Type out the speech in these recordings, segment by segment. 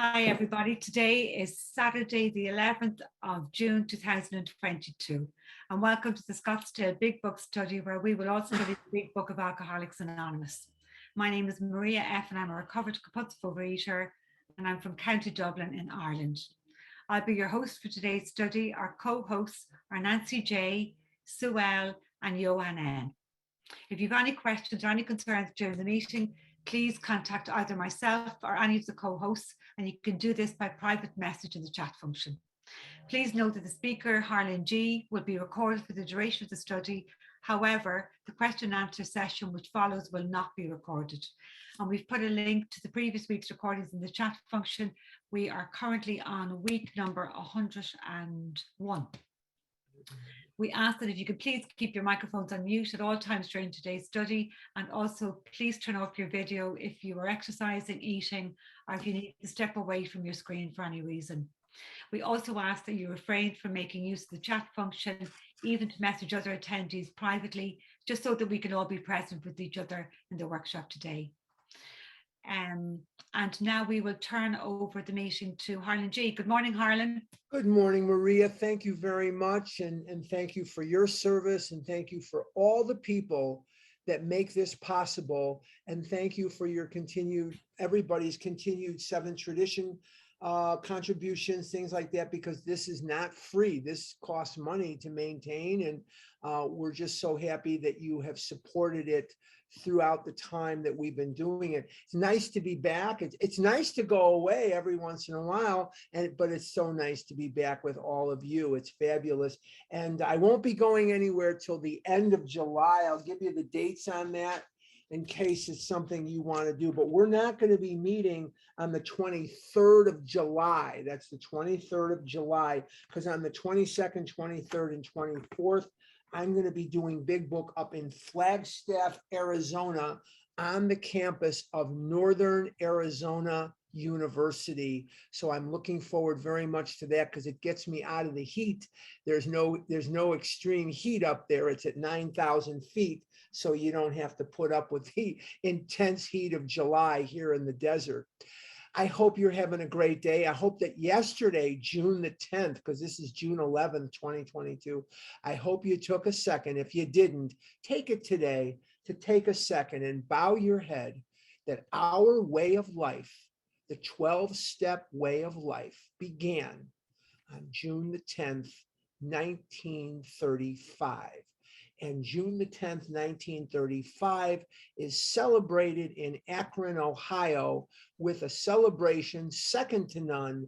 Hi everybody, today is Saturday the 11th of June 2022 and welcome to the Scottsdale Big Book Study where we will also study the Big Book of Alcoholics Anonymous. My name is Maria F and I'm a recovered compulsive overeater and I'm from County Dublin in Ireland. I'll be your host for today's study. Our co-hosts are Nancy J, Sue L and Johan N. If you've any questions or any concerns during the meeting, please contact either myself or any of the co-hosts, and you can do this by private message in the chat function. Please note that the speaker, Harlan G, will be recorded for the duration of the study. However, the question and answer session which follows will not be recorded. And we've put a link to the previous week's recordings in the chat function. We are currently on week number 101. We ask that if you could please keep your microphones on mute at all times during today's study, and also please turn off your video if you are exercising, eating, or if you need to step away from your screen for any reason. We also ask that you refrain from making use of the chat function, even to message other attendees privately, just so that we can all be present with each other in the workshop today. And now we will turn over the meeting to Harlan G. Good morning, Harlan. Good morning, Maria. Thank you very much. And thank you for your service. And thank you for all the people that make this possible. And thank you for your everybody's continued seventh tradition contributions, things like that, because this is not free. This costs money to maintain. And we're just so happy that you have supported it throughout the time that we've been doing it. It's nice to be back. It's nice to go away every once in a while, but it's so nice to be back with all of you. It's fabulous. And I won't be going anywhere till the end of July. I'll give you the dates on that in case it's something you want to do, but we're not going to be meeting on the 23rd of July. That's the 23rd of July, because on the 22nd, 23rd, and 24th, I'm going to be doing Big Book up in Flagstaff, Arizona, on the campus of Northern Arizona University. So I'm looking forward very much to that because it gets me out of the heat. There's no extreme heat up there. It's at 9,000 feet. So you don't have to put up with the intense heat of July here in the desert. I hope you're having a great day. I hope that yesterday, June the 10th, because this is June 11th, 2022, I hope you took a second. If you didn't, take it today to take a second and bow your head that our way of life, the 12-step way of life, began on June the 10th, 1935. And June the 10th, 1935 is celebrated in Akron, Ohio, with a celebration second to none,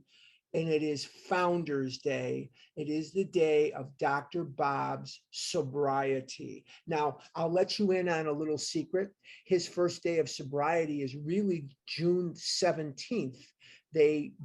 and it is Founders Day. It is the day of Dr. Bob's sobriety. Now, I'll let you in on a little secret. His first day of sobriety is really June 17th.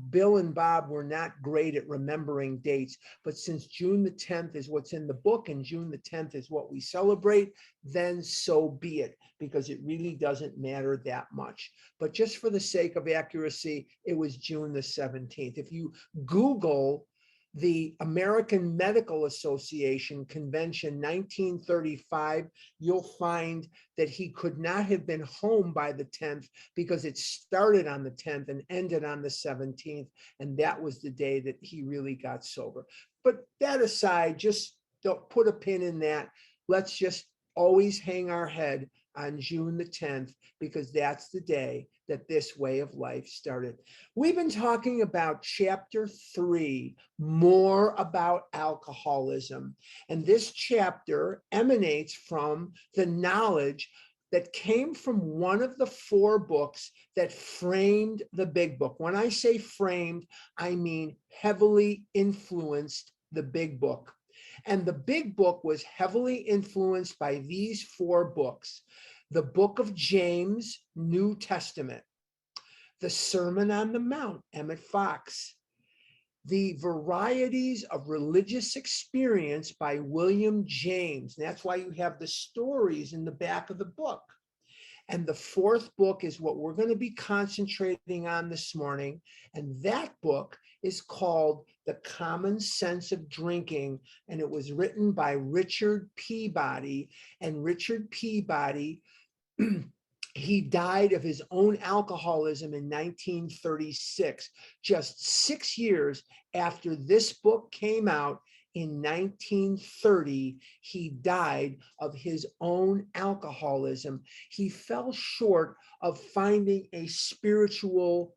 Bill and Bob were not great at remembering dates, but since June the 10th is what's in the book and June the 10th is what we celebrate, then so be it, because it really doesn't matter that much. But just for the sake of accuracy, it was June the 17th. If you Google the American Medical Association Convention 1935, you'll find that he could not have been home by the 10th because it started on the 10th and ended on the 17th. And that was the day that he really got sober. But that aside, just don't put a pin in that. Let's just always hang our head on June the 10th, because that's the day that this way of life started. We've been talking about chapter 3, more about alcoholism. And this chapter emanates from the knowledge that came from one of the 4 books that framed the Big Book. When I say framed, I mean heavily influenced the Big Book. And the Big Book was heavily influenced by these 4 books: the Book of James, New Testament, the Sermon on the Mount, Emmett Fox, the Varieties of Religious Experience by William James. And that's why you have the stories in the back of the book. And the 4th book is what we're going to be concentrating on this morning. And that book is called The Common Sense of Drinking. And it was written by Richard Peabody. And Richard Peabody He died of his own alcoholism in 1936, just 6 years after this book came out. In 1930, he died of his own alcoholism. He fell short of finding a spiritual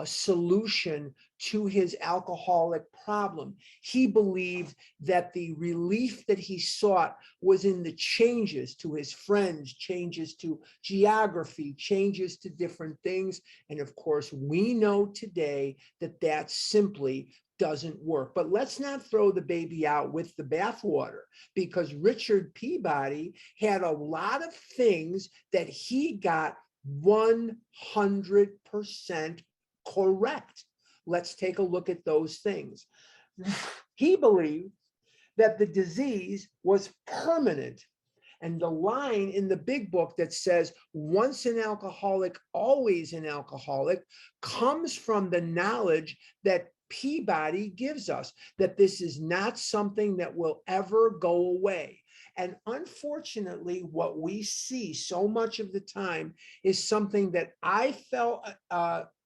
solution to his alcoholic problem. He believed that the relief that he sought was in the changes to his friends, changes to geography, changes to different things. And of course, we know today that that simply doesn't work. But let's not throw the baby out with the bathwater, because Richard Peabody had a lot of things that he got 100% correct. Let's take a look at those things. He believed that the disease was permanent. And the line in the big book that says, once an alcoholic, always an alcoholic, comes from the knowledge that Peabody gives us, that this is not something that will ever go away. And unfortunately, what we see so much of the time is something that I felt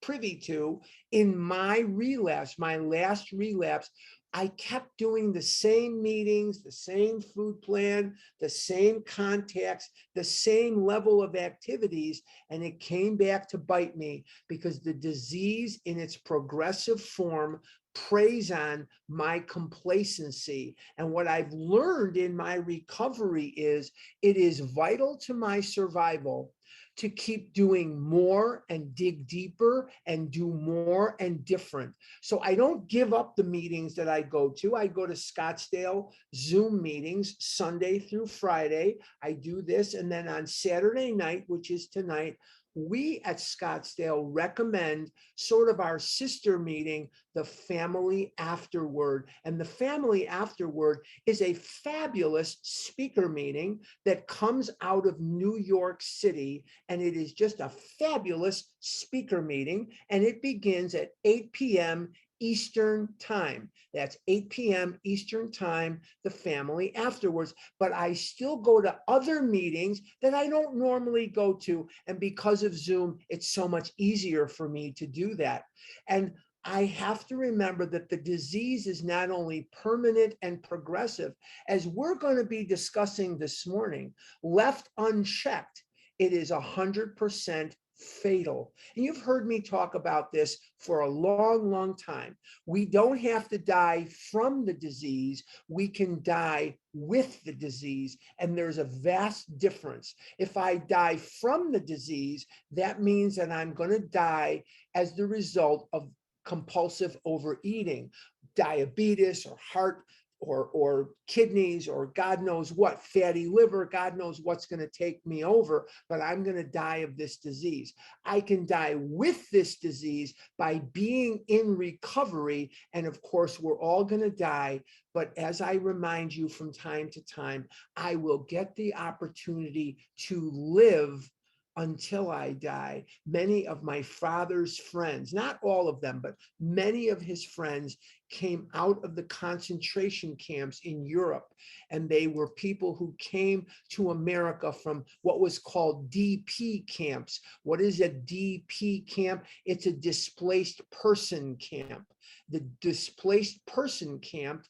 privy to in my relapse, my last relapse. I kept doing the same meetings, the same food plan, the same contacts, the same level of activities, and it came back to bite me, because the disease in its progressive form preys on my complacency. And what I've learned in my recovery is it is vital to my survival to keep doing more and dig deeper and do more and different. So I don't give up the meetings that I go to. I go to Scottsdale Zoom meetings Sunday through Friday. I do this. And then on Saturday night, which is tonight, we at Scottsdale recommend sort of our sister meeting, the Family Afterword. And the Family Afterword is a fabulous speaker meeting that comes out of New York City. And it is just a fabulous speaker meeting. And it begins at 8 p.m. Eastern time. That's 8 p.m. Eastern time, the Family Afterwards. But I still go to other meetings that I don't normally go to. And because of Zoom, it's so much easier for me to do that. And I have to remember that the disease is not only permanent and progressive, as we're going to be discussing this morning. Left unchecked, it is 100% fatal. And you've heard me talk about this for a long, long time. We don't have to die from the disease. We can die with the disease. And there's a vast difference. If I die from the disease, that means that I'm going to die as the result of compulsive overeating, diabetes or heart or kidneys, or God knows what, fatty liver, God knows what's going to take me over, but I'm going to die of this disease. I can die with this disease by being in recovery. And of course, we're all going to die. But as I remind you from time to time, I will get the opportunity to live until I die. Many of my father's friends, not all of them, but many of his friends came out of the concentration camps in Europe. And they were people who came to America from what was called DP camps. What is a DP camp? It's a displaced person camp. The displaced person camp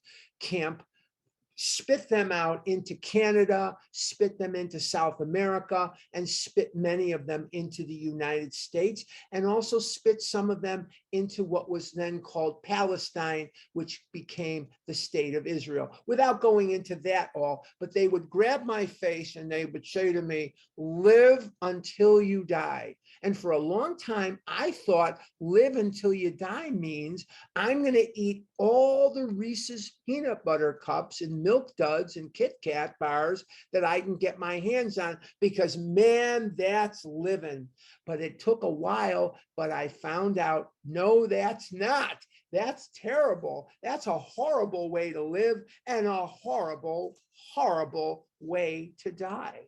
spit them out into Canada, spit them into South America, and spit many of them into the United States, and also spit some of them into what was then called Palestine, which became the state of Israel. Without going into that all, but they would grab my face and they would say to me, live until you die. And for a long time, I thought live until you die means I'm going to eat all the Reese's peanut butter cups and Milk Duds and Kit Kat bars that I can get my hands on, because man, that's living. But it took a while, but I found out, no, that's not. That's terrible. That's a horrible way to live and a horrible, horrible way to die.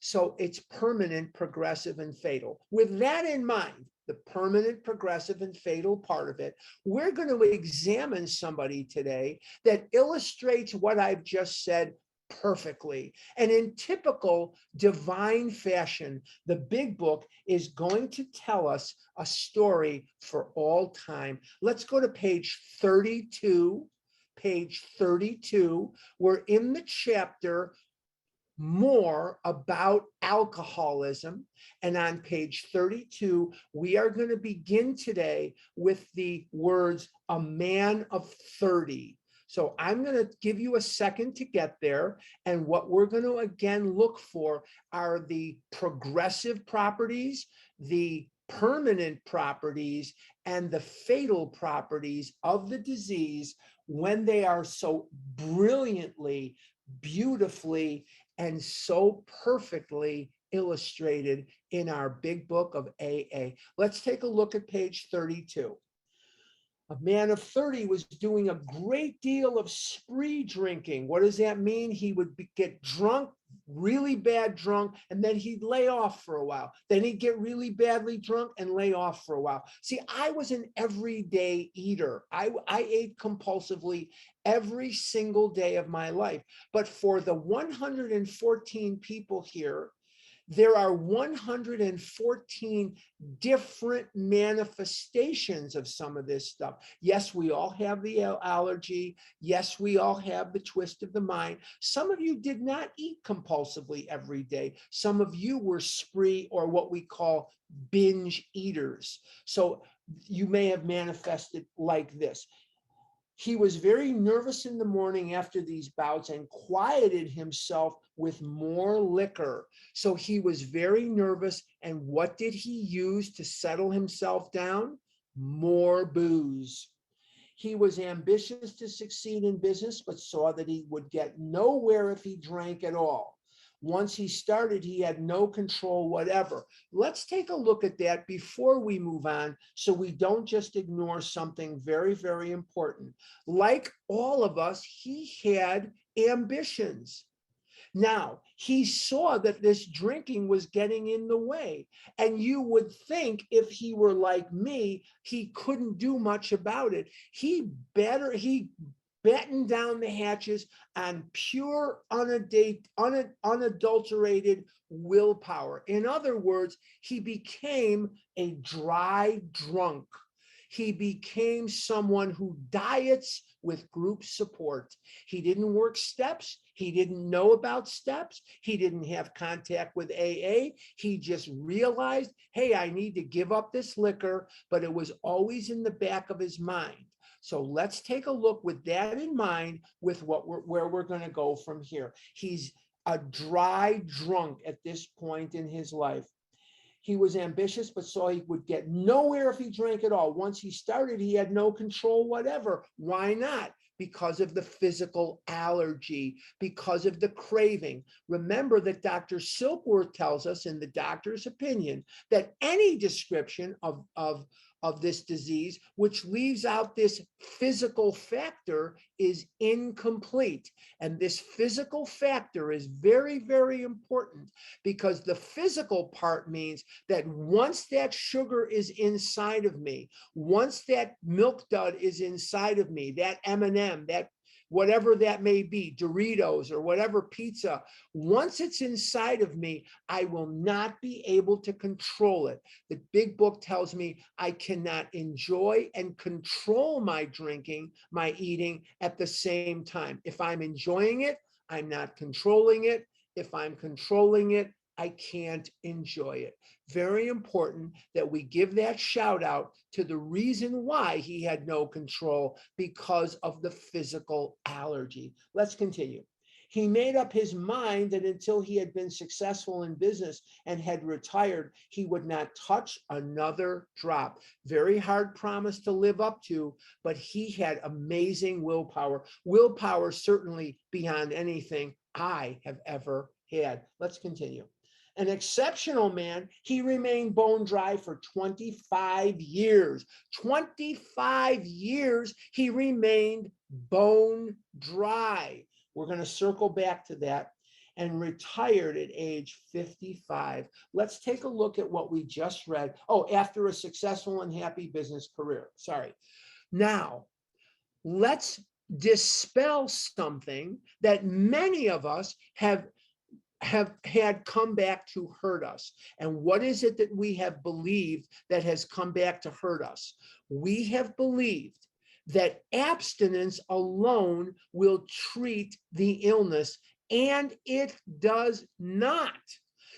So it's permanent, progressive, and fatal. With that in mind, the permanent, progressive, and fatal part of it, we're going to examine somebody today that illustrates what I've just said perfectly. And in typical divine fashion, the big book is going to tell us a story for all time. Let's go to page 32. Page 32. We're in the chapter more about alcoholism. And on page 32, we are going to begin today with the words, a man of 30. So I'm going to give you a second to get there. And what we're going to again look for are the progressive properties, the permanent properties, and the fatal properties of the disease when they are so brilliantly, beautifully, and so perfectly illustrated in our big book of AA. Let's take a look at page 32. A man of 30 was doing a great deal of spree drinking. What does that mean? He would get drunk, really bad drunk, and then he'd lay off for a while. Then he'd get really badly drunk and lay off for a while. See, I was an everyday eater. I ate compulsively every single day of my life. But for the 114 people here, there are 114 different manifestations of some of this stuff. Yes, we all have the allergy. Yes, we all have the twist of the mind. Some of you did not eat compulsively every day. Some of you were spree or what we call binge eaters. So you may have manifested like this. He was very nervous in the morning after these bouts and quieted himself with more liquor. So he was very nervous. And what did he use to settle himself down? More booze. He was ambitious to succeed in business, but saw that he would get nowhere if he drank at all. Once he started, he had no control whatever. Let's take a look at that before we move on so we don't just ignore something very, very important. Like all of us, he had ambitions. Now, he saw that this drinking was getting in the way. And you would think if he were like me, he couldn't do much about it. He battened down the hatches on pure, unadulterated willpower. In other words, he became a dry drunk. He became someone who diets with group support. He didn't work steps. He didn't know about steps. He didn't have contact with AA. He just realized, hey, I need to give up this liquor, but it was always in the back of his mind. So let's take a look with that in mind with where we're going to go from here. He's a dry drunk at this point in his life. He was ambitious, but saw he would get nowhere if he drank at all. Once he started, he had no control whatever. Why not? Because of the physical allergy, because of the craving. Remember that Dr. Silkworth tells us in the doctor's opinion that any description of this disease, which leaves out this physical factor, is incomplete. And this physical factor is very, very important because the physical part means that once that sugar is inside of me, once that milk dud is inside of me, that M&M, that whatever that may be, Doritos or whatever pizza, once it's inside of me, I will not be able to control it. The big book tells me I cannot enjoy and control my drinking, my eating at the same time. If I'm enjoying it, I'm not controlling it. If I'm controlling it, I can't enjoy it. Very important that we give that shout out to the reason why he had no control, because of the physical allergy. Let's continue. He made up his mind that until he had been successful in business and had retired, he would not touch another drop. Very hard promise to live up to, but he had amazing willpower. Willpower certainly beyond anything I have ever had. Let's continue. An exceptional man, he remained bone dry for 25 years. 25 years he remained bone dry. We're going to circle back to that. And retired at age 55. Let's take a look at what we just read. Oh, after a successful and happy business career. Sorry. Now, let's dispel something that many of us have had come back to hurt us. And what is it that we have believed that has come back to hurt us? We have believed that abstinence alone will treat the illness, and it does not.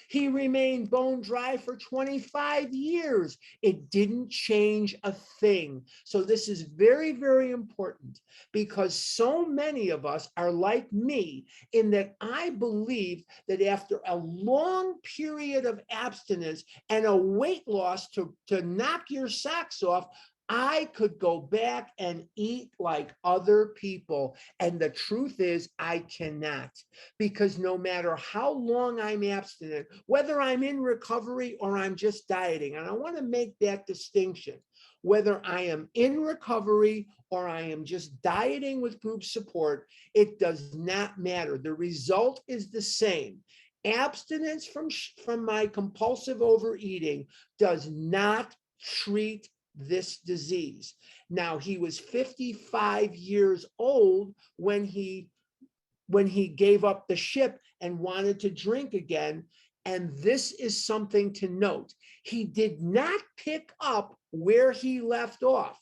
He remained bone dry for 25 years. It didn't change a thing. So this is very, very important, because so many of us are like me in that I believe that after a long period of abstinence and a weight loss to knock your socks off, I could go back and eat like other people. And the truth is, I cannot, because no matter how long I'm abstinent, whether I'm in recovery or I'm just dieting, and I want to make that distinction, whether I am in recovery or I am just dieting with group support, it does not matter. The result is the same. Abstinence from my compulsive overeating does not treat this disease. Now, he was 55 years old when he gave up the ship and wanted to drink again. And this is something to note. He did not pick up where he left off.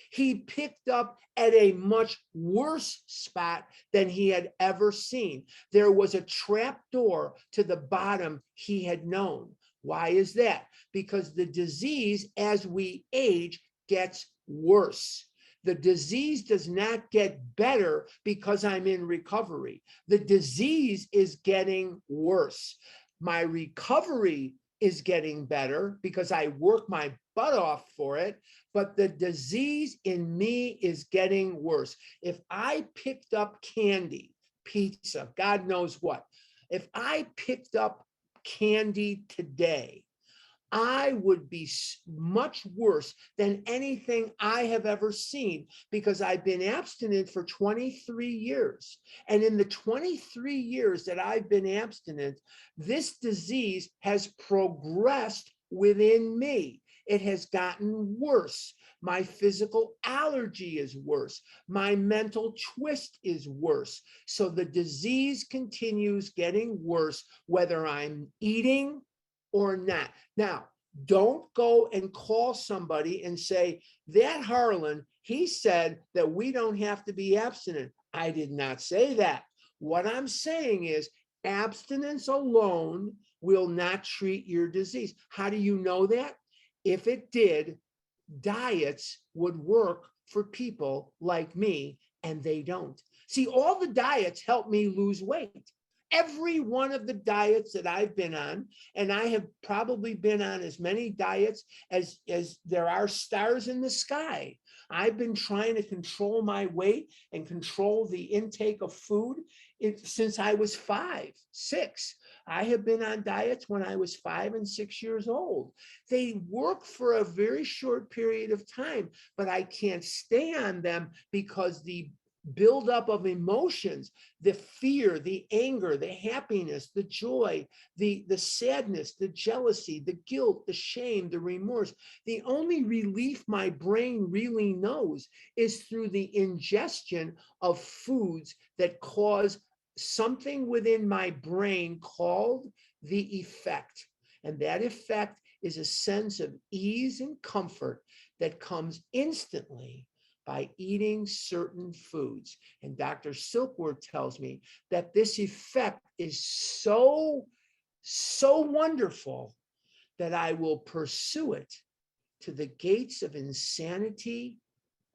He picked up at a much worse spot than he had ever seen. There was a trap door to the bottom he had known. Why is that? Because the disease, as we age, gets worse. The disease does not get better because I'm in recovery. The disease is getting worse. My recovery is getting better because I work my butt off for it, but the disease in me is getting worse. If I picked up candy, pizza, God knows what, if I picked up candy today, I would be much worse than anything I have ever seen, because I've been abstinent for 23 years. And in the 23 years that I've been abstinent, this disease has progressed within me. It has gotten worse. My physical allergy is worse. My mental twist is worse. So the disease continues getting worse, whether I'm eating or not. Now, don't go and call somebody and say, that Harlan, he said that we don't have to be abstinent. I did not say that. What I'm saying is abstinence alone will not treat your disease. How do you know that? If it did, diets would work for people like me, and they don't. See, all the diets help me lose weight. Every one of the diets that I've been on, and I have probably been on as many diets as there are stars in the sky. I've been trying to control my weight and control the intake of food since I was 5, 6. I have been on diets when I was 5 and 6 years old. They work for a very short period of time, but I can't stay on them because the buildup of emotions, the fear, the anger, the happiness, the joy, the sadness, the jealousy, the guilt, the shame, the remorse. The only relief my brain really knows is through the ingestion of foods that cause something within my brain called the effect. And that effect is a sense of ease and comfort that comes instantly by eating certain foods. And Dr. Silkworth tells me that this effect is so wonderful that I will pursue it to the gates of insanity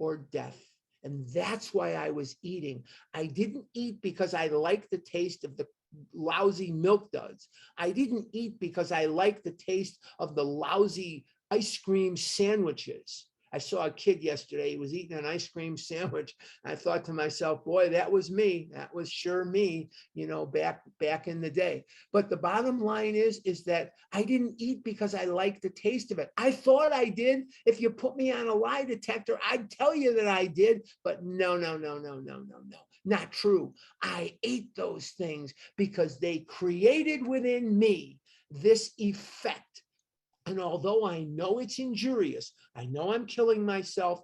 or death. And that's why I was eating. I didn't eat because I liked the taste of the lousy milk duds. I didn't eat because I liked the taste of the lousy ice cream sandwiches. I saw a kid yesterday, he was eating an ice cream sandwich. I thought to myself, boy, that was me. That was sure me, back in the day. But the bottom line is that I didn't eat because I liked the taste of it. I thought I did. If you put me on a lie detector, I'd tell you that I did, but no, not true. I ate those things because they created within me this effect. And although I know it's injurious, I know I'm killing myself,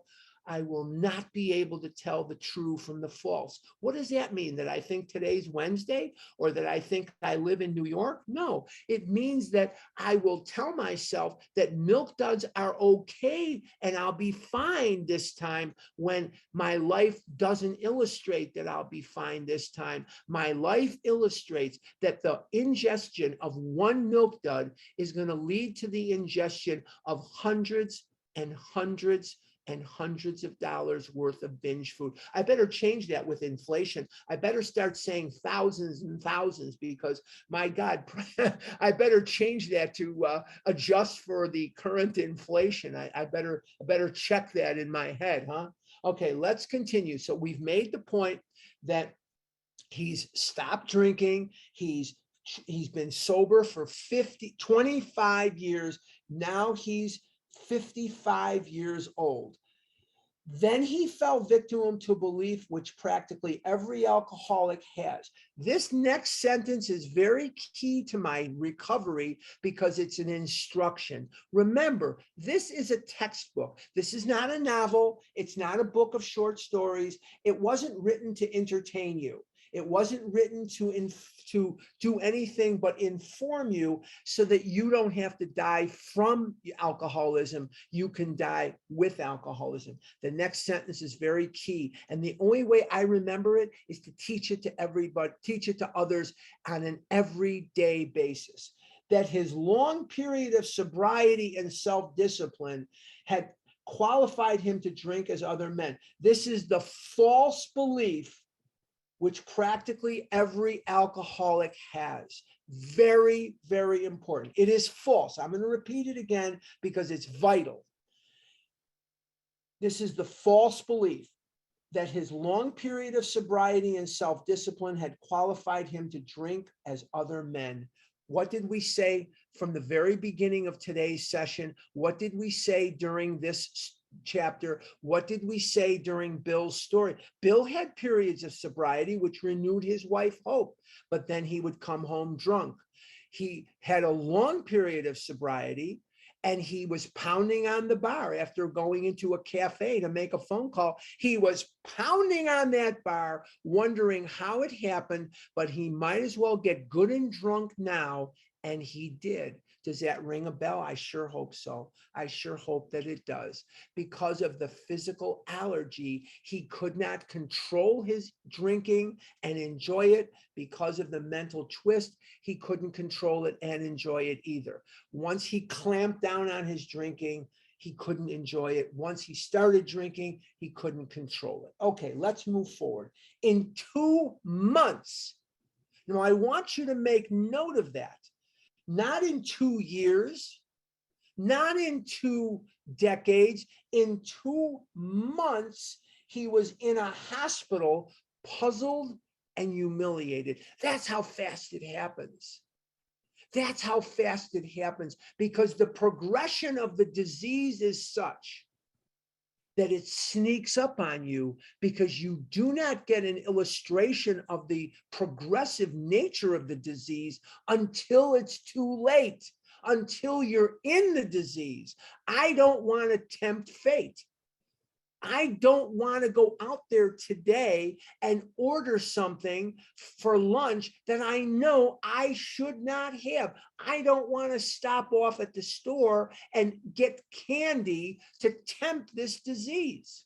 I will not be able to tell the true from the false. What does that mean? That I think today's Wednesday, or that I think I live in New York? No, it means that I will tell myself that milk duds are okay and I'll be fine this time, when my life doesn't illustrate that I'll be fine this time. My life illustrates that the ingestion of one milk dud is going to lead to the ingestion of hundreds and hundreds and hundreds of dollars worth of binge food. I better change that with inflation. I better start saying thousands and thousands, because my God, I better change that to adjust for the current inflation. I better check that in my head, huh? Okay, let's continue. So we've made the point that he's stopped drinking. He's been sober for 25 years. Now he's 55 years old. Then he fell victim to a belief which practically every alcoholic has. This next sentence is very key to my recovery, because it's an instruction. Remember, this is a textbook. This is not a novel. It's not a book of short stories. It wasn't written to entertain you. It wasn't written to do anything but inform you, so that you don't have to die from alcoholism. You can die with alcoholism. The next sentence is very key. And the only way I remember it is to teach it to everybody, teach it to others on an everyday basis. That his long period of sobriety and self-discipline had qualified him to drink as other men. This is the false belief which practically every alcoholic has. Very, very important. It is false. I'm going to repeat it again because it's vital. This is the false belief that his long period of sobriety and self-discipline had qualified him to drink as other men. What did we say from the very beginning of today's session? What did we say during this chapter? What did we say during Bill's story? Bill had periods of sobriety which renewed his wife Hope, but then he would come home drunk. He had a long period of sobriety, and he was pounding on the bar after going into a cafe to make a phone call. He was pounding on that bar, wondering how it happened, but he might as well get good and drunk now, and he did. Does that ring a bell? I sure hope so. I sure hope that it does. Because of the physical allergy, he could not control his drinking and enjoy it. Because of the mental twist, he couldn't control it and enjoy it either. Once he clamped down on his drinking, he couldn't enjoy it. Once he started drinking, he couldn't control it. Okay, let's move forward. In 2 months, now I want you to make note of that. Not in 2 years, not in 2 decades. In 2 months, he was in a hospital, puzzled and humiliated. That's how fast it happens. That's how fast it happens, because the progression of the disease is such that it sneaks up on you, because you do not get an illustration of the progressive nature of the disease until it's too late, until you're in the disease. I don't want to tempt fate. I don't want to go out there today and order something for lunch that I know I should not have. I don't want to stop off at the store and get candy to tempt this disease.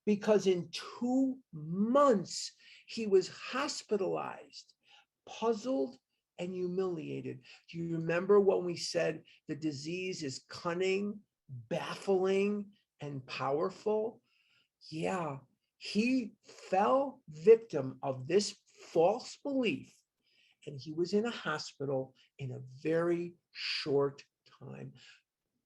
Because in 2 months, he was hospitalized, puzzled, and humiliated. Do you remember when we said the disease is cunning, baffling, and powerful? Yeah, he fell victim of this false belief, and he was in a hospital in a very short time.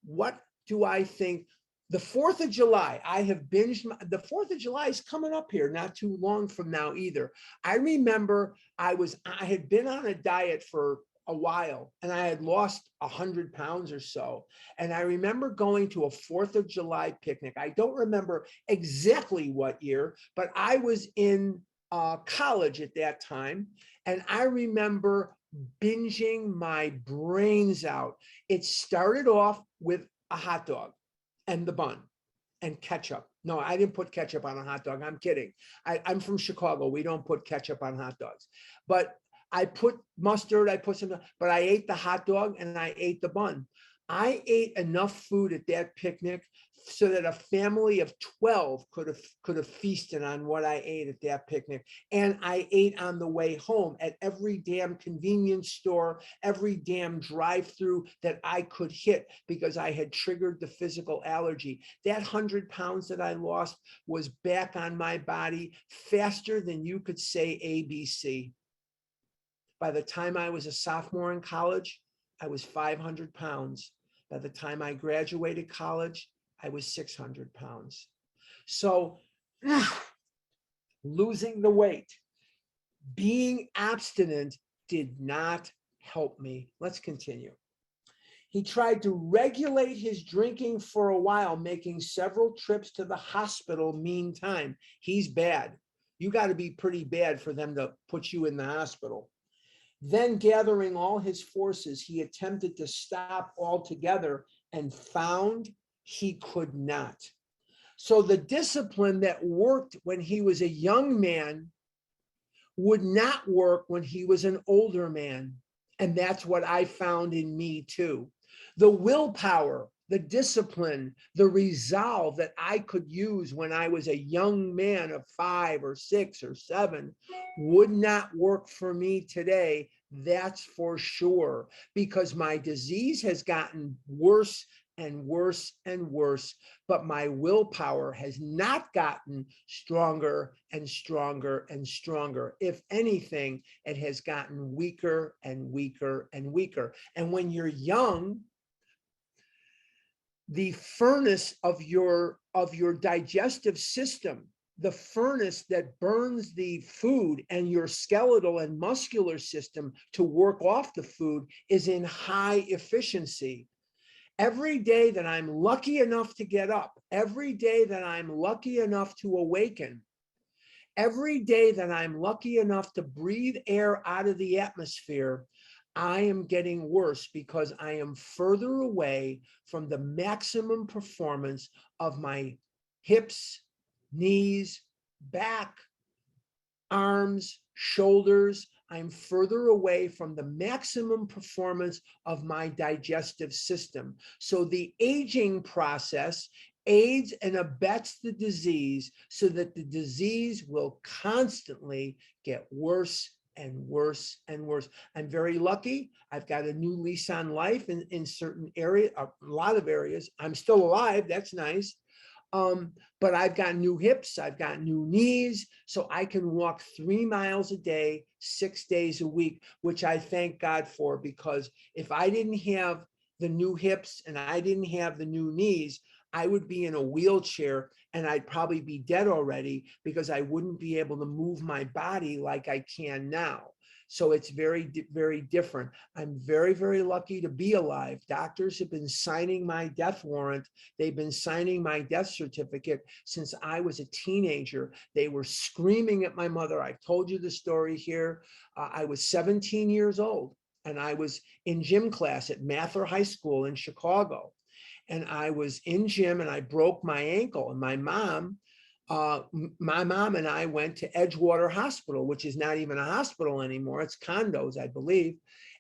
What do I think? The 4th of July, I have binged. The 4th of July is coming up here, not too long from now either. I remember I had been on a diet for a while, and I had lost 100 pounds or so. And I remember going to a 4th of July picnic. I don't remember exactly what year, but I was in college at that time. And I remember binging my brains out. It started off with a hot dog and the bun and ketchup No, I didn't put ketchup on a hot dog. I'm kidding. I'm from Chicago. We don't put ketchup on hot dogs. But I put mustard, I put some, but I ate the hot dog and I ate the bun. I ate enough food at that picnic so that a family of 12 could have feasted on what I ate at that picnic. And I ate on the way home at every damn convenience store, every damn drive-through that I could hit because I had triggered the physical allergy. That 100 pounds that I lost was back on my body faster than you could say ABC. By the time I was a sophomore in college, I was 500 pounds. By the time I graduated college, I was 600 pounds. So losing the weight, being abstinent did not help me. Let's continue. He tried to regulate his drinking for a while, making several trips to the hospital meantime. He's bad. You got to be pretty bad for them to put you in the hospital. Then, gathering all his forces, he attempted to stop altogether and found he could not. So the discipline that worked when he was a young man would not work when he was an older man. And that's what I found in me too. The willpower, the discipline, the resolve that I could use when I was a young man of 5 or 6 or 7 would not work for me today. That's for sure, because my disease has gotten worse and worse and worse, but my willpower has not gotten stronger and stronger and stronger. If anything, it has gotten weaker and weaker and weaker. And when you're young, the furnace of your digestive system, the furnace that burns the food and your skeletal and muscular system to work off the food, is in high efficiency. Every day that I'm lucky enough to get up, every day that I'm lucky enough to awaken, every day that I'm lucky enough to breathe air out of the atmosphere, I am getting worse because I am further away from the maximum performance of my hips, knees, back, arms, shoulders. I'm further away from the maximum performance of my digestive system. So the aging process aids and abets the disease so that the disease will constantly get worse and worse and worse. I'm very lucky. I've got a new lease on life in certain areas, a lot of areas. I'm still alive. That's nice. But I've got new hips, I've got new knees, so I can walk 3 miles a day, 6 days a week, which I thank God for, because if I didn't have the new hips and I didn't have the new knees, I would be in a wheelchair and I'd probably be dead already, because I wouldn't be able to move my body like I can now. So it's very, very different. I'm very, very lucky to be alive. Doctors have been signing my death warrant. They've been signing my death certificate since I was a teenager. They were screaming at my mother. I've told you the story here. I was 17 years old and I was in gym class at Mather High School in Chicago. And I was in gym and I broke my ankle, and my mom and I went to Edgewater Hospital, which is not even a hospital anymore. It's condos, I believe.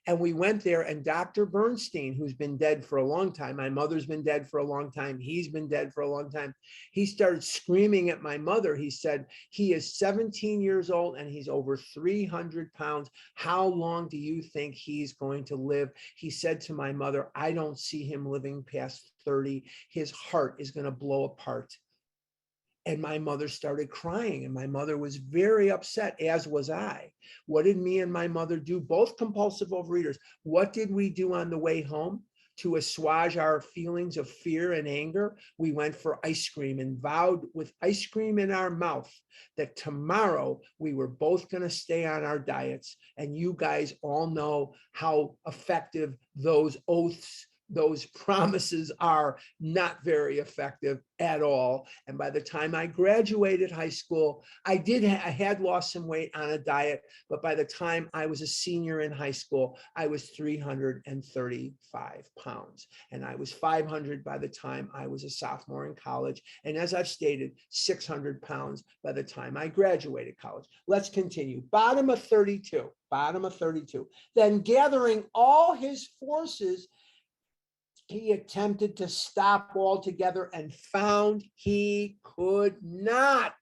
And we went there, and Dr. Bernstein, who's been dead for a long time, my mother's been dead for a long time, he's been dead for a long time, he started screaming at my mother. He said, he is 17 years old and he's over 300 pounds. How long do you think he's going to live? He said to my mother, I don't see him living past 30. His heart is going to blow apart. And my mother started crying, and my mother was very upset, as was I. What did me and my mother do? Both compulsive overeaters. What did we do on the way home to assuage our feelings of fear and anger? We went for ice cream and vowed with ice cream in our mouth that tomorrow we were both going to stay on our diets. And you guys all know how effective those oaths those promises are not very effective at all. And by the time I graduated high school, I had lost some weight on a diet, but by the time I was a senior in high school, I was 335 pounds. And I was 500 by the time I was a sophomore in college. And as I've stated, 600 pounds by the time I graduated college. Let's continue. Bottom of 32. Then gathering all his forces, he attempted to stop altogether and found he could not.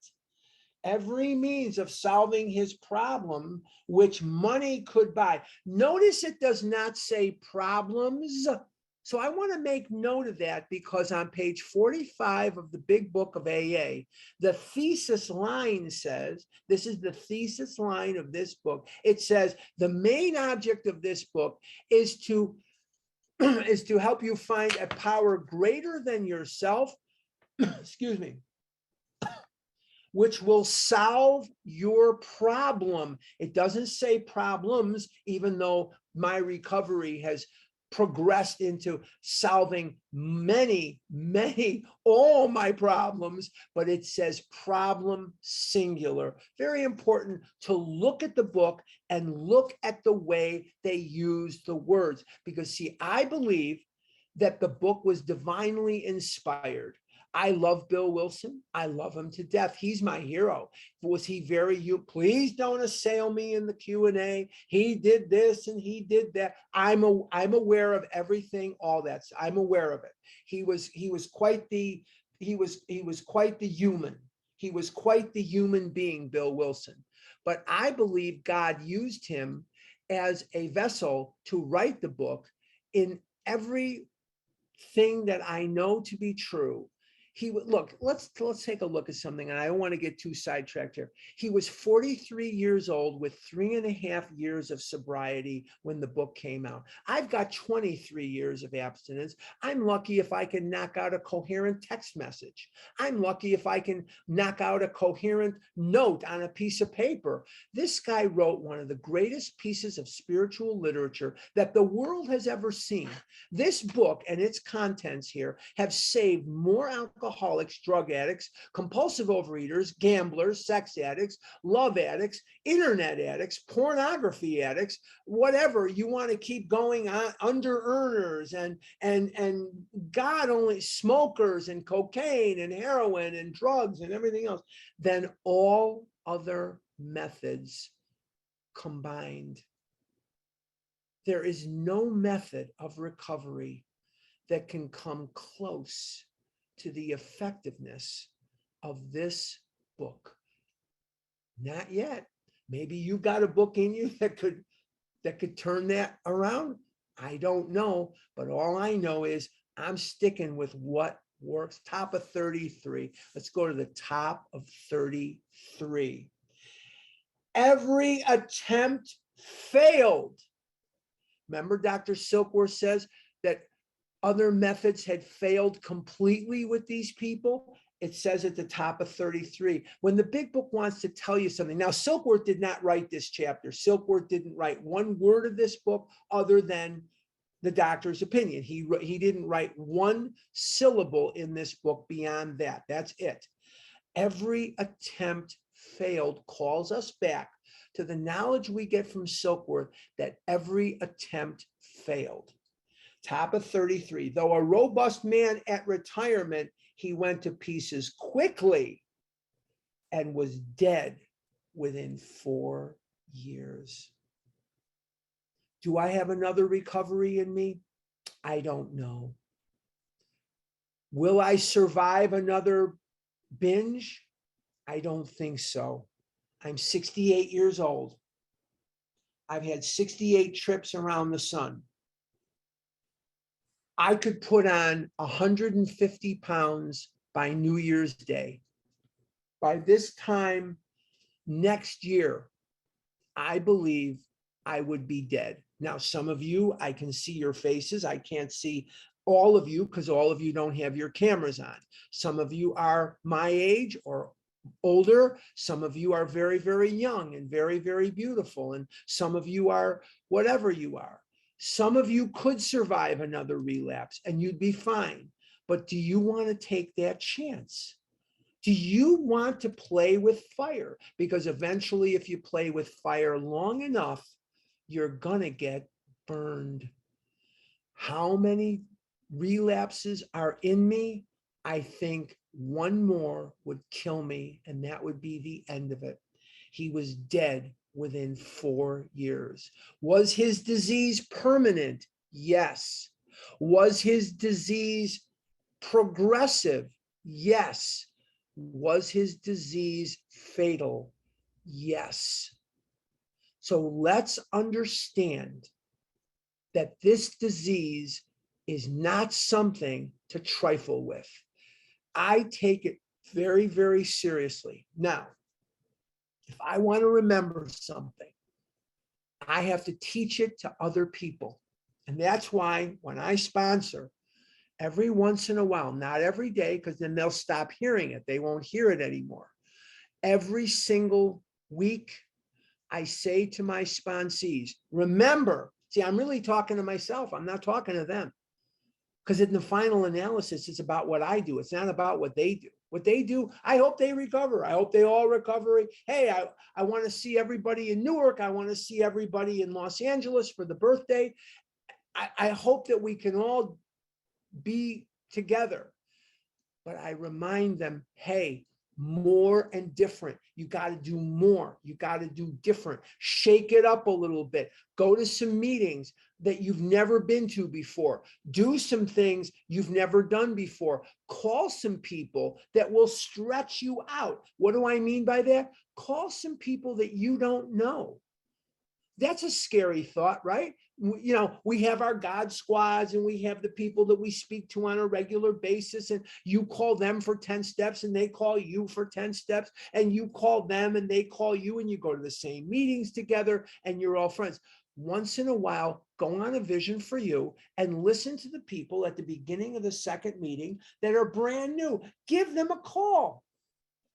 Every means of solving his problem, which money could buy. Notice it does not say problems. So I want to make note of that, because on page 45 of the big book of AA, the thesis line says, this is the thesis line of this book. It says, the main object of this book is to help you find a power greater than yourself, excuse me, which will solve your problem. It doesn't say problems, even though my recovery has progressed into solving all my problems, but it says problem singular. Very important to look at the book and look at the way they use the words, because see, I believe that the book was divinely inspired. I love Bill Wilson. I love him to death. He's my hero. Was he please don't assail me in the Q&A. He did this and he did that. I'm aware of everything, all that. I'm aware of it. He was quite the human. He was quite the human being, Bill Wilson. But I believe God used him as a vessel to write the book in everything that I know to be true. He would look, let's take a look at something, and I don't want to get too sidetracked here. He was 43 years old with 3.5 years of sobriety when the book came out. I've got 23 years of abstinence. I'm lucky if I can knock out a coherent text message. I'm lucky if I can knock out a coherent note on a piece of paper. This guy wrote one of the greatest pieces of spiritual literature that the world has ever seen. This book and its contents here have saved more alcoholics, drug addicts, compulsive overeaters, gamblers, sex addicts, love addicts, internet addicts, pornography addicts, whatever you want to keep going on, under earners and God only smokers and cocaine and heroin and drugs and everything else, than all other methods combined. There is no method of recovery that can come close to the effectiveness of this book. Not yet. Maybe you've got a book in you that could turn that around. I don't know, but all I know is I'm sticking with what works. Top of 33. Let's go to the top of 33. Every attempt failed. Remember, Dr. Silkworth says that other methods had failed completely with these people. It says at the top of 33. When the big book wants to tell you something. Now, Silkworth did not write this chapter. Silkworth didn't write one word of this book other than the doctor's opinion. He didn't write one syllable in this book beyond that. That's it. Every attempt failed calls us back to the knowledge we get from Silkworth that every attempt failed. Top of 33. Though a robust man at retirement, he went to pieces quickly and was dead within 4 years. Do I have another recovery in me? I don't know. Will I survive another binge? I don't think so. I'm 68 years old. I've had 68 trips around the sun. I could put on 150 pounds by New Year's Day. By this time next year, I believe I would be dead. Now, some of you, I can see your faces. I can't see all of you because all of you don't have your cameras on. Some of you are my age or older. Some of you are very, very young and very, very beautiful. And some of you are whatever you are. Some of you could survive another relapse and you'd be fine. But do you want to take that chance? Do you want to play with fire? Because eventually, if you play with fire long enough, you're going to get burned. How many relapses are in me? I think one more would kill me, and that would be the end of it. He was dead within 4 years. Was his disease permanent? Yes. Was his disease progressive? Yes. Was his disease fatal? Yes. So let's understand that this disease is not something to trifle with. I take it very, very seriously. Now, if I want to remember something, I have to teach it to other people. And that's why when I sponsor, every once in a while, not every day, because then they'll stop hearing it. They won't hear it anymore. Every single week, I say to my sponsees, remember, see, I'm really talking to myself. I'm not talking to them. Because in the final analysis, it's about what I do. It's not about what they do. What they do, I hope they recover. I hope they all recover. Hey, I want to see everybody in Newark. I want to see everybody in Los Angeles for the birthday. I hope that we can all be together. But I remind them, hey, more and different. You got to do more. You got to do different. Shake it up a little bit. Go to some meetings that you've never been to before. Do some things you've never done before. Call some people that will stretch you out. What do I mean by that? Call some people that you don't know. That's a scary thought, right? You know, we have our God squads and we have the people that we speak to on a regular basis, and you call them for 10 steps and they call you for 10 steps, and you call them and they call you, and you go to the same meetings together and you're all friends. Once in a while, go on a vision for you and listen to the people at the beginning of the second meeting that are brand new. Give them a call.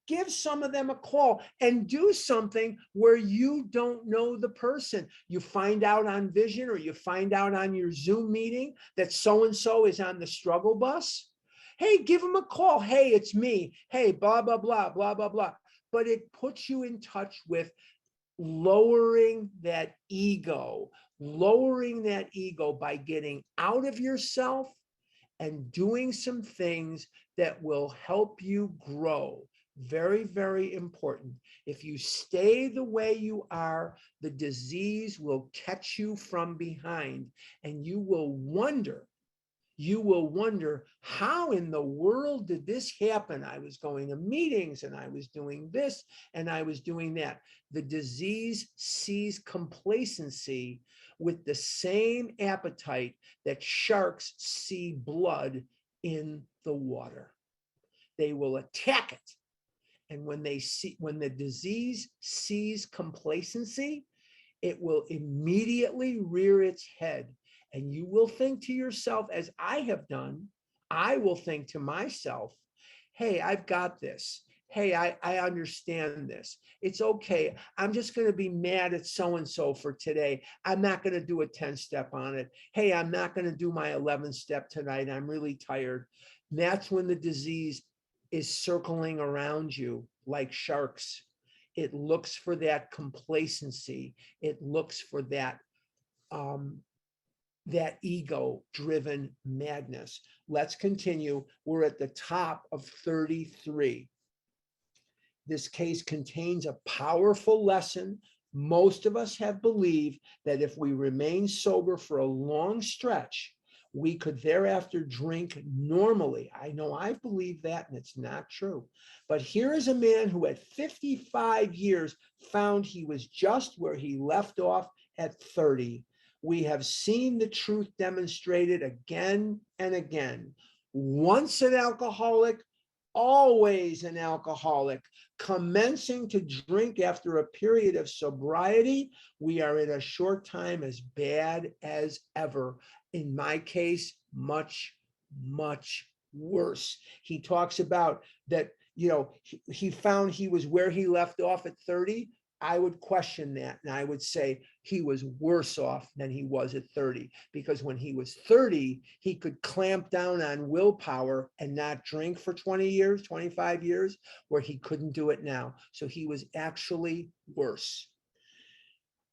Give some of them a call and do something where you don't know the person. You find out on Vision or you find out on your Zoom meeting that so-and-so is on the struggle bus. Hey, give them a call. Hey, it's me. Hey, blah, blah, blah, blah, blah, blah. But it puts you in touch with lowering that ego by getting out of yourself and doing some things that will help you grow. Very, very important. If you stay the way you are, the disease will catch you from behind, and you will wonder how in the world did this happen? I was going to meetings and I was doing this and I was doing that. The disease sees complacency with the same appetite that sharks see blood in the water. They will attack it. And when the disease sees complacency, it will immediately rear its head. And you will think to yourself, as I have done, I will think to myself, hey, I've got this. Hey, I understand this. It's okay. I'm just going to be mad at so-and-so for today. I'm not going to do a 10-step on it. Hey, I'm not going to do my 11-step tonight. I'm really tired. And that's when the disease is circling around you like sharks. It looks for that complacency. It looks for that ego-driven madness. Let's continue. We're at the top of 33. This case contains a powerful lesson. Most of us have believed that if we remain sober for a long stretch, we could thereafter drink normally. I know I've believed that, and it's not true. But here is a man who at 55 years found he was just where he left off at 30. We have seen the truth demonstrated again and again. Once an alcoholic, always an alcoholic. Commencing to drink after a period of sobriety, we are in a short time as bad as ever. In my case, much, much worse. He talks about that, you know, he found he was where he left off at 30. I would question that. And I would say he was worse off than he was at 30, because when he was 30, he could clamp down on willpower and not drink for 20 years, 25 years, where he couldn't do it now. So he was actually worse.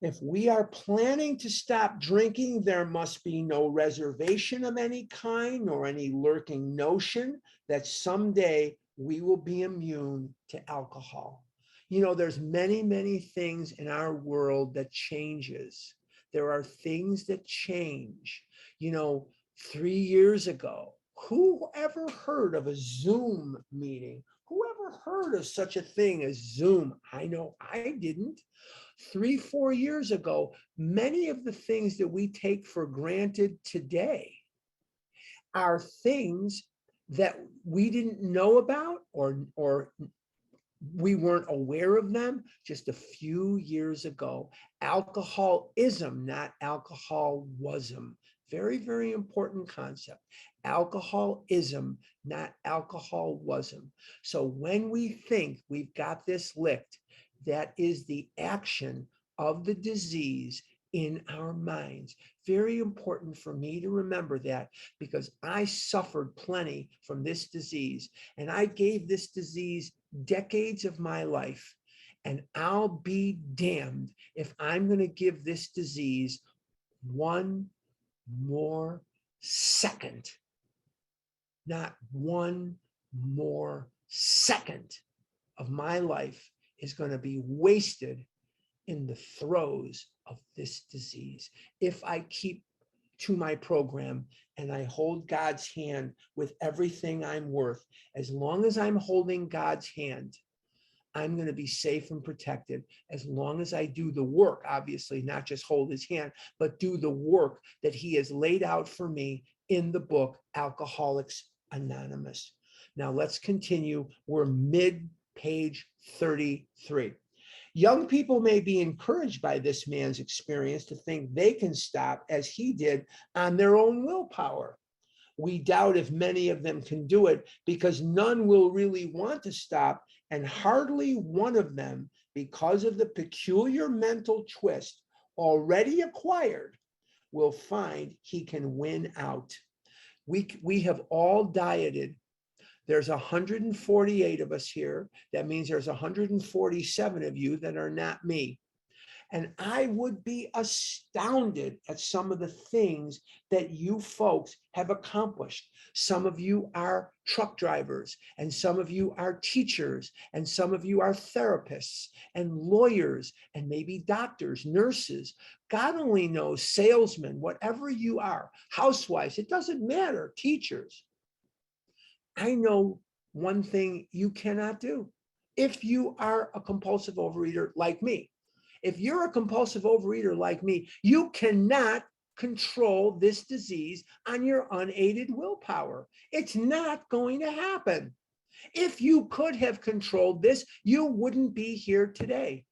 If we are planning to stop drinking, there must be no reservation of any kind or any lurking notion that someday we will be immune to alcohol. You know, there's many, many things in our world that changes. There are things that change. You know, 3 years ago, who ever heard of a Zoom meeting? Who ever heard of such a thing as Zoom? I know I didn't. 3, 4 years ago, many of the things that we take for granted today are things that we didn't know about, or we weren't aware of them just a few years ago. Alcoholism, not alcoholism. Very, very important concept. Alcoholism, not alcoholism. So when we think we've got this licked, that is the action of the disease in our minds. Very important for me to remember that, because I suffered plenty from this disease, and I gave this disease decades of my life. And I'll be damned if I'm going to give this disease one more second. Not one more second of my life is going to be wasted in the throes of this disease. If I keep to my program and I hold God's hand with everything I'm worth, as long as I'm holding God's hand, I'm going to be safe and protected. As long as I do the work, obviously, not just hold his hand, but do the work that he has laid out for me in the book, Alcoholics Anonymous. Now let's continue. We're mid-page 33. Young people may be encouraged by this man's experience to think they can stop, as he did, on their own willpower. We doubt if many of them can do it, because none will really want to stop, and hardly one of them, because of the peculiar mental twist already acquired, will find he can win out. We have all dieted. There's 148 of us here. That means there's 147 of you that are not me. And I would be astounded at some of the things that you folks have accomplished. Some of you are truck drivers, and some of you are teachers, and some of you are therapists and lawyers, and maybe doctors, nurses. God only knows, salesmen, whatever you are, housewives, it doesn't matter, teachers. I know one thing you cannot do. If you are a compulsive overeater like me, if you're a compulsive overeater like me, you cannot control this disease on your unaided willpower. It's not going to happen. If you could have controlled this, you wouldn't be here today.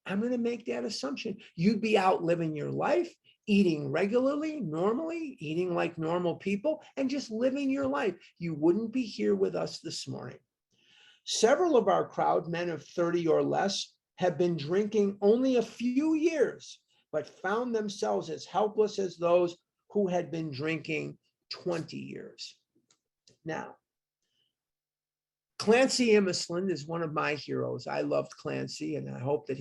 I'm going to make that assumption. You'd be out living your life, eating regularly, normally, eating like normal people, and just living your life. You wouldn't be here with us this morning. Several of our crowd, men of 30 or less, have been drinking only a few years, but found themselves as helpless as those who had been drinking 20 years. Now, Clancy Imislund is one of my heroes. I loved Clancy, and I hope that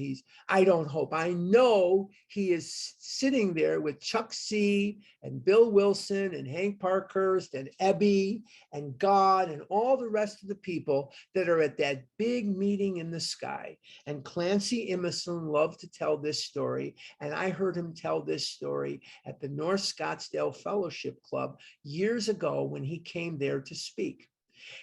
I know he is sitting there with Chuck C. and Bill Wilson and Hank Parkhurst and Ebby and God and all the rest of the people that are at that big meeting in the sky. And Clancy Imislund loved to tell this story, and I heard him tell this story at the North Scottsdale Fellowship Club years ago when he came there to speak.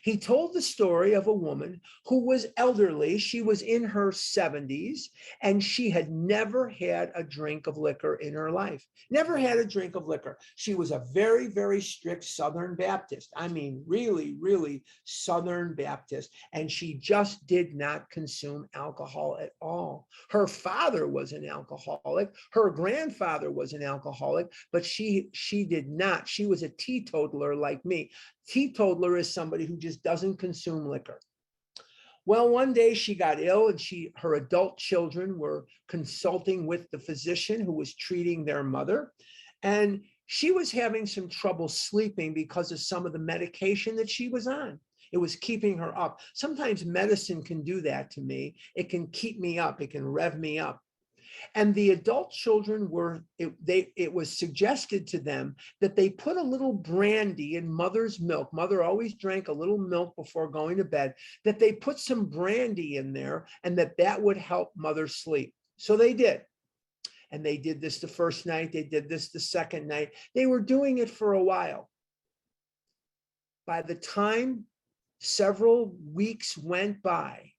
He told the story of a woman who was elderly. She was in her 70s, and she had never had a drink of liquor in her life. Never had a drink of liquor. She was a very, very strict Southern Baptist. I mean, really, really Southern Baptist. And she just did not consume alcohol at all. Her father was an alcoholic. Her grandfather was an alcoholic, but she did not. She was a teetotaler like me. Teetotaler is somebody who just doesn't consume liquor. Well, one day she got ill and her adult children were consulting with the physician who was treating their mother. And she was having some trouble sleeping because of some of the medication that she was on. It was keeping her up. Sometimes medicine can do that to me. It can keep me up. It can rev me up. And the adult children it was suggested to them that they put a little brandy in mother's milk. Mother always drank a little milk before going to bed, that they put some brandy in there and that would help mother sleep. So they did. And they did this the first night. They did this the second night. They were doing it for a while. By the time several weeks went by,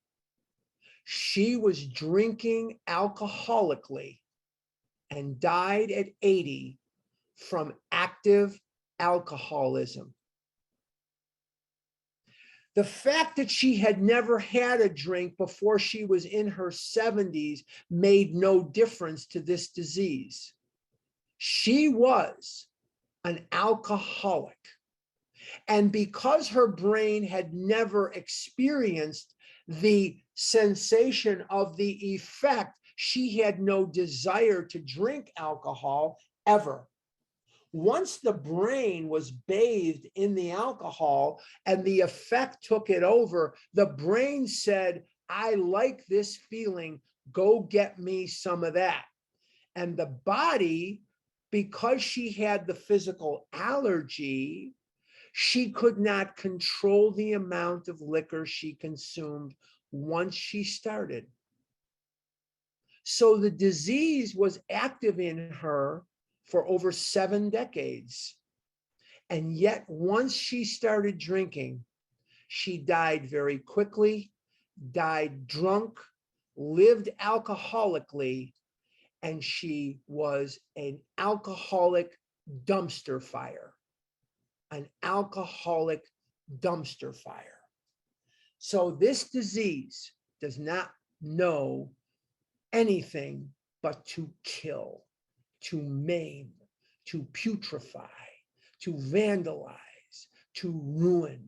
she was drinking alcoholically and died at 80 from active alcoholism. The fact that she had never had a drink before she was in her 70s made no difference to this disease. She was an alcoholic. And because her brain had never experienced the sensation of the effect, she had no desire to drink alcohol ever. Once the brain was bathed in the alcohol and the effect took it over, the brain said, I like this feeling, go get me some of that. And the body, because she had the physical allergy, she could not control the amount of liquor she consumed once she started. So the disease was active in her for over 7 decades. And yet, once she started drinking, she died very quickly, died drunk, lived alcoholically, and she was an alcoholic dumpster fire. An alcoholic dumpster fire. So this disease does not know anything but to kill, to maim, to putrefy, to vandalize, to ruin,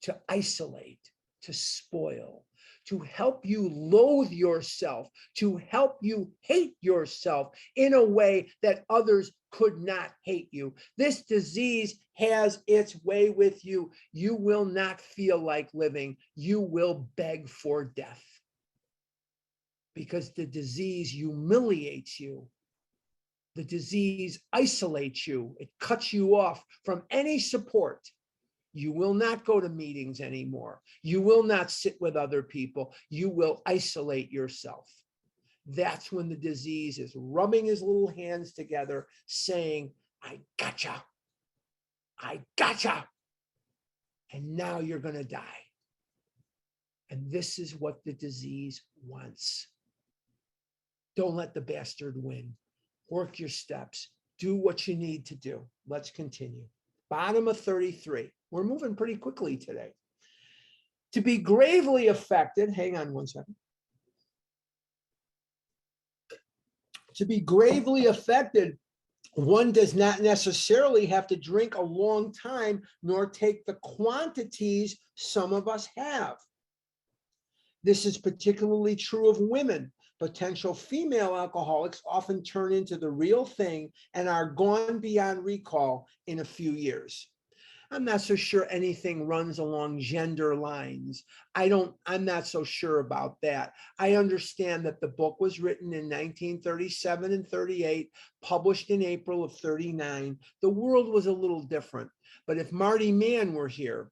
to isolate, to spoil, to help you loathe yourself, to help you hate yourself in a way that others could not hate you. This disease has its way with you. You will not feel like living. You will beg for death because the disease humiliates you. The disease isolates you. It cuts you off from any support. You will not go to meetings anymore. You will not sit with other people. You will isolate yourself. That's when the disease is rubbing his little hands together, saying, I gotcha. I gotcha. And now you're going to die. And this is what the disease wants. Don't let the bastard win. Work your steps. Do what you need to do. Let's continue. Bottom of 33. We're moving pretty quickly today. To be gravely affected, hang on one second. To be gravely affected, one does not necessarily have to drink a long time, nor take the quantities some of us have. This is particularly true of women. Potential female alcoholics often turn into the real thing and are gone beyond recall in a few years. I'm not so sure anything runs along gender lines. I'm not so sure about that. I understand that the book was written in 1937 and 38, published in April of 39. The world was a little different. But if Marty Mann were here,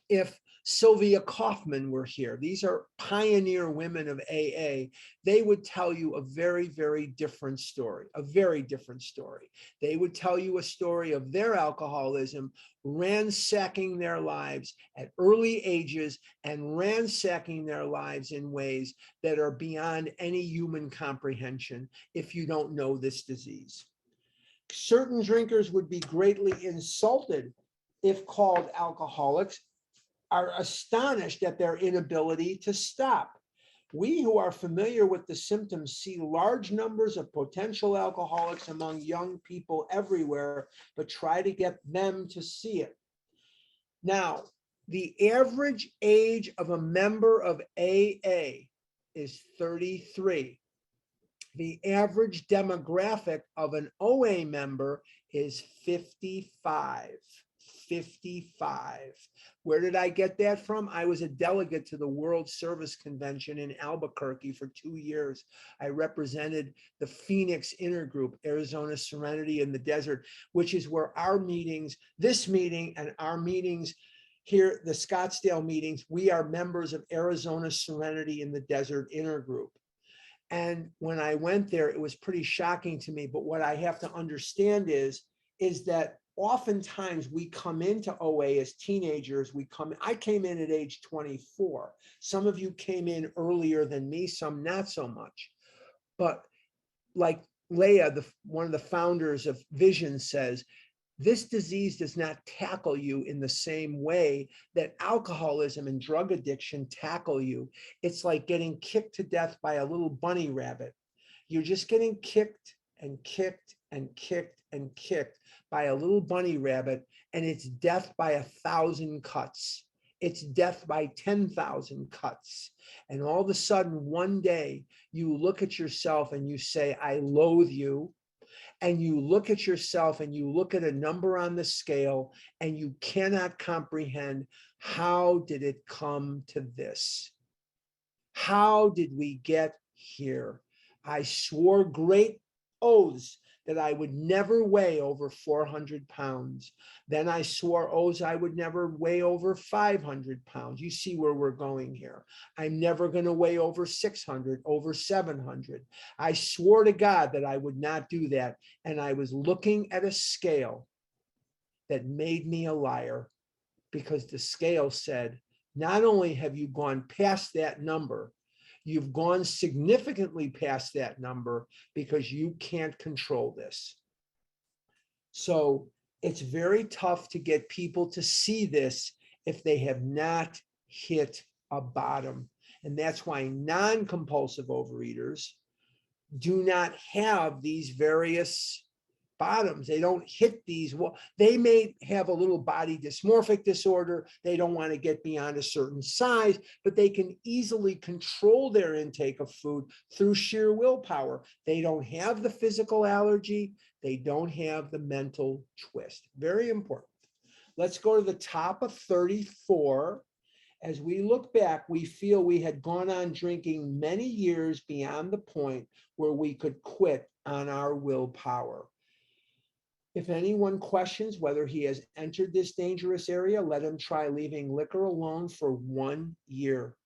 if Sylvia Kaufman were here, these are pioneer women of AA, they would tell you a very, very different story, a very different story. They would tell you a story of their alcoholism, ransacking their lives at early ages and ransacking their lives in ways that are beyond any human comprehension if you don't know this disease. Certain drinkers would be greatly insulted if called alcoholics, are astonished at their inability to stop. We who are familiar with the symptoms see large numbers of potential alcoholics among young people everywhere, but try to get them to see it. Now, The average age of a member of AA is 33. The average demographic of an OA member is 55. 55. Where did I get that from? I was a delegate to the World Service Convention in Albuquerque for 2 years. I represented the Phoenix Intergroup, Arizona Serenity in the Desert, which is where our meetings, this meeting and our meetings here, the Scottsdale meetings, we are members of Arizona Serenity in the Desert Intergroup. And when I went there, it was pretty shocking to me. But what I have to understand is that oftentimes we come into OA as teenagers. I came in at age 24. Some of you came in earlier than me, some not so much. But like Leah, one of the founders of Vision, says, this disease does not tackle you in the same way that alcoholism and drug addiction tackle you. It's like getting kicked to death by a little bunny rabbit. You're just getting kicked and kicked and kicked and kicked by a little bunny rabbit, and it's death by 1,000 cuts. It's death by 10,000 cuts. And all of a sudden, one day, you look at yourself and you say, I loathe you. And you look at yourself and you look at a number on the scale and you cannot comprehend, how did it come to this? How did we get here? I swore great oaths that I would never weigh over 400 pounds. Then I swore oaths I would never weigh over 500 pounds. You see where we're going here. I'm never going to weigh over 600, over 700. I swore to God that I would not do that. And I was looking at a scale that made me a liar, because the scale said, not only have you gone past that number, you've gone significantly past that number because you can't control this. So it's very tough to get people to see this if they have not hit a bottom. And that's why non-compulsive overeaters do not have these various bottoms. They don't hit these. Well, they may have a little body dysmorphic disorder. They don't want to get beyond a certain size, but they can easily control their intake of food through sheer willpower. They don't have the physical allergy. They don't have the mental twist. Very important. Let's go to the top of 34. As we look back, we feel we had gone on drinking many years beyond the point where we could quit on our willpower. If anyone questions whether he has entered this dangerous area, let him try leaving liquor alone for 1 year.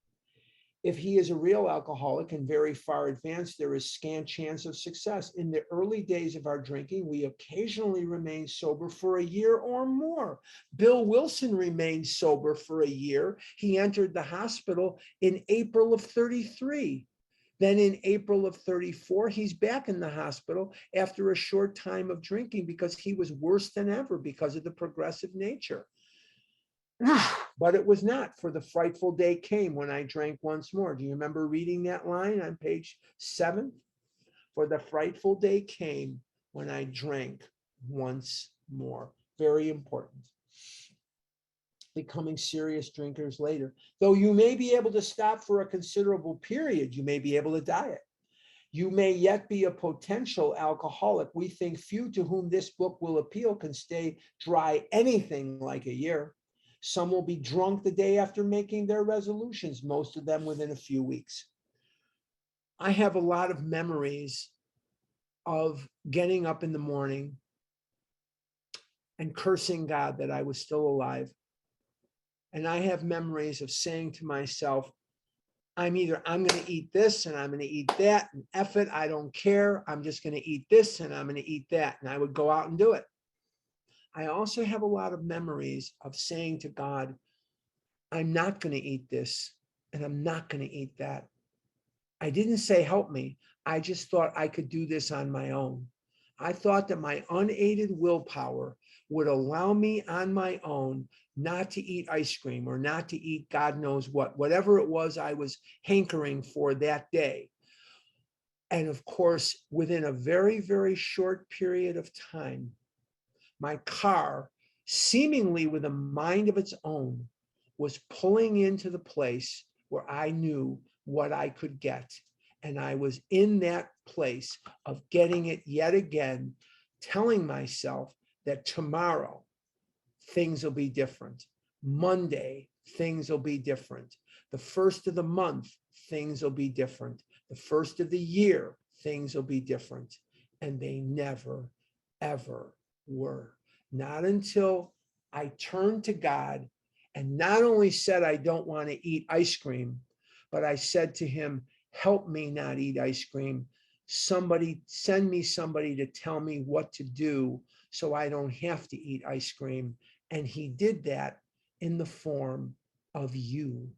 If he is a real alcoholic and very far advanced, there is scant chance of success. In the early days of our drinking, we occasionally remained sober for a year or more. Bill Wilson remained sober for a year. He entered the hospital in April of 33. Then in April of 34, he's back in the hospital after a short time of drinking because he was worse than ever because of the progressive nature. But it was not, for the frightful day came when I drank once more. Do you remember reading that line on page 7? For the frightful day came when I drank once more. Very important. Becoming serious drinkers later. Though you may be able to stop for a considerable period, you may be able to diet. You may yet be a potential alcoholic. We think few to whom this book will appeal can stay dry anything like a year. Some will be drunk the day after making their resolutions, most of them within a few weeks. I have a lot of memories of getting up in the morning and cursing God that I was still alive. And I have memories of saying to myself, I'm going to eat this and I'm going to eat that, and F it, I don't care. I'm just going to eat this and I'm going to eat that. And I would go out and do it. I also have a lot of memories of saying to God, I'm not going to eat this and I'm not going to eat that. I didn't say help me. I just thought I could do this on my own. I thought that my unaided willpower would allow me on my own not to eat ice cream or not to eat God knows what, whatever it was I was hankering for that day. And of course, within a very, very short period of time, my car, seemingly with a mind of its own, was pulling into the place where I knew what I could get. And I was in that place of getting it yet again, telling myself that tomorrow things will be different. Monday, things will be different. The first of the month, things will be different. The first of the year, things will be different. And they never, ever were. Not until I turned to God and not only said, I don't want to eat ice cream, but I said to him, help me not eat ice cream. Somebody, send me somebody to tell me what to do so I don't have to eat ice cream. And he did that in the form of you.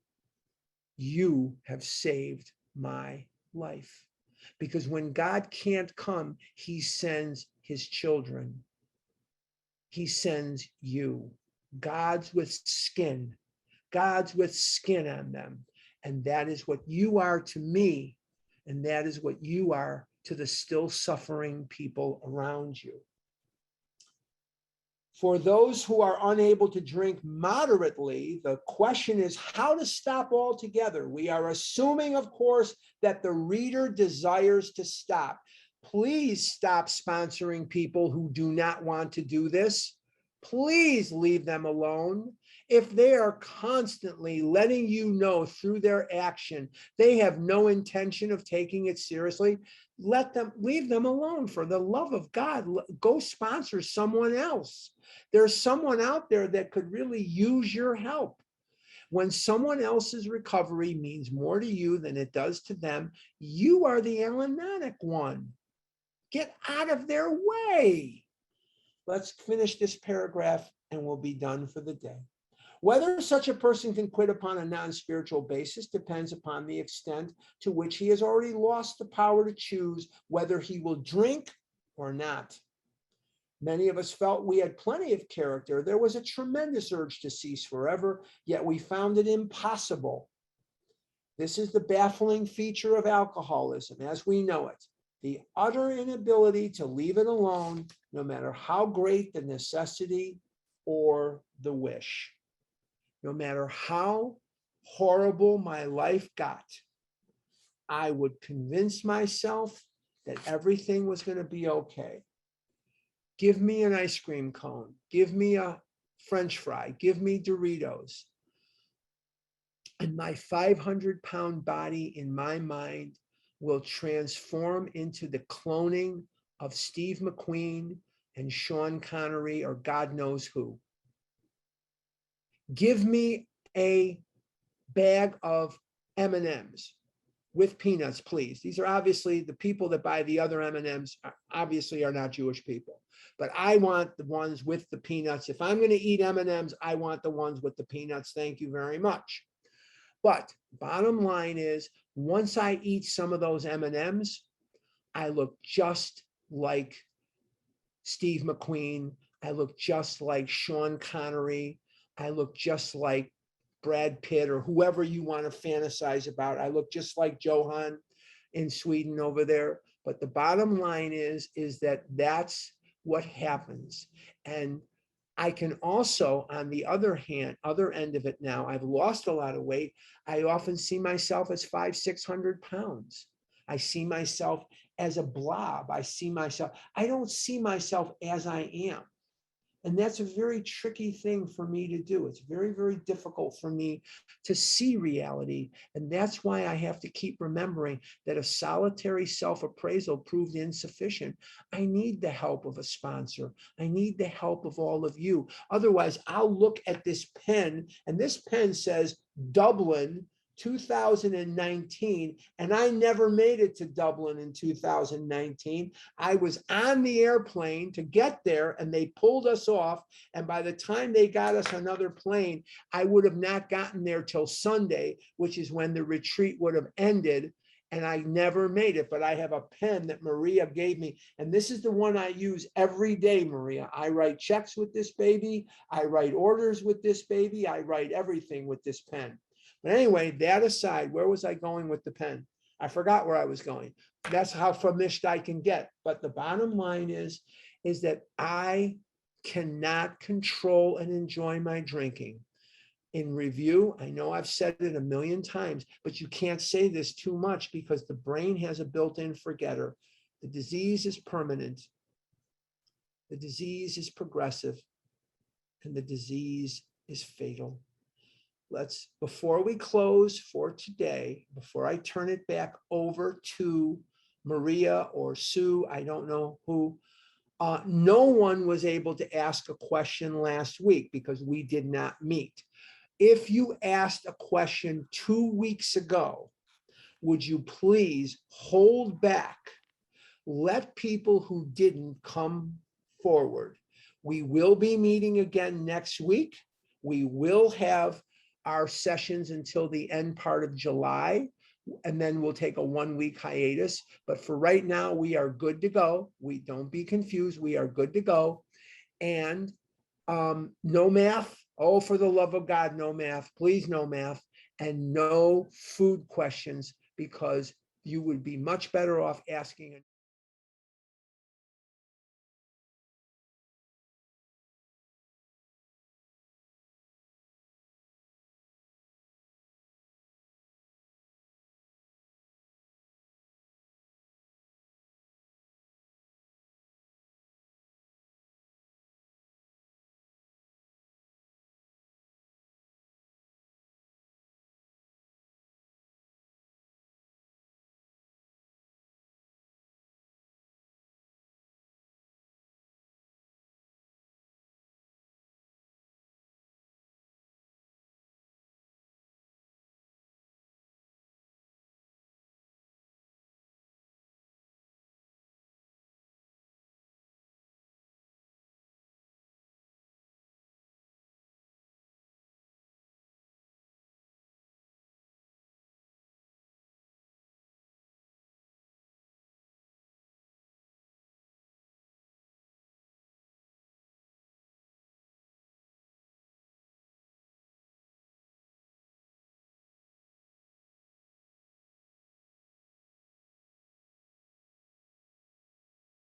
You have saved my life. Because when God can't come, he sends his children. He sends you. God's with skin. God's with skin on them. And that is what you are to me. And that is what you are to the still suffering people around you. For those who are unable to drink moderately, the question is how to stop altogether. We are assuming, of course, that the reader desires to stop. Please stop sponsoring people who do not want to do this. Please leave them alone. If they are constantly letting you know through their action they have no intention of taking it seriously, leave them alone. For the love of God, go sponsor someone else. There's someone out there that could really use your help. When someone else's recovery means more to you than it does to them, you are the Allanonic one. Get out of their way. Let's finish this paragraph and we'll be done for the day. Whether such a person can quit upon a non-spiritual basis depends upon the extent to which he has already lost the power to choose whether he will drink or not. Many of us felt we had plenty of character. There was a tremendous urge to cease forever, yet we found it impossible. This is the baffling feature of alcoholism as we know it, the utter inability to leave it alone, no matter how great the necessity or the wish. No matter how horrible my life got, I would convince myself that everything was going to be okay. Give me an ice cream cone. Give me a French fry. Give me Doritos. And my 500-pound body in my mind will transform into the cloning of Steve McQueen and Sean Connery or God knows who. Give me a bag of M&Ms with peanuts, please. These are obviously the people that buy the other M&Ms obviously are not Jewish people, but I want the ones with the peanuts. If I'm going to eat M&Ms, I want the ones with the peanuts. Thank you very much. But bottom line is, once I eat some of those M&Ms, I look just like Steve McQueen. I look just like Sean Connery. I look just like Brad Pitt or whoever you want to fantasize about. I look just like Johan in Sweden over there. But the bottom line is that that's what happens. And I can also, on the other hand, other end of it now, I've lost a lot of weight. I often see myself as 500-600 pounds. I see myself as a blob. I don't see myself as I am. And that's a very tricky thing for me to do. It's very, very difficult for me to see reality. And that's why I have to keep remembering that a solitary self-appraisal proved insufficient. I need the help of a sponsor. I need the help of all of you. Otherwise, I'll look at this pen, and this pen says Dublin 2019, and I never made it to Dublin in 2019. I was on the airplane to get there and they pulled us off. And by the time they got us another plane, I would have not gotten there till Sunday, which is when the retreat would have ended. And I never made it, but I have a pen that Maria gave me. And this is the one I use every day, Maria. I write checks with this baby. I write orders with this baby. I write everything with this pen. But anyway, that aside, where was I going with the pen? I forgot where I was going. That's how famished I can get. But the bottom line is that I cannot control and enjoy my drinking. in review. I know I've said it a million times, but you can't say this too much because the brain has a built-in forgetter. The disease is permanent. The disease is progressive, and the disease is fatal. Before we close for today, before I turn it back over to Maria or Sue, I don't know who, no one was able to ask a question last week because we did not meet. If you asked a question 2 weeks ago, would you please hold back? Let people who didn't come forward. We will be meeting again next week. We will have our sessions until the end part of July, and then we'll take a 1-week hiatus. But for right now, we are good to go. Don't be confused. We are good to go. And no math. Oh, for the love of God, no math. Please, no math. And no food questions, because you would be much better off asking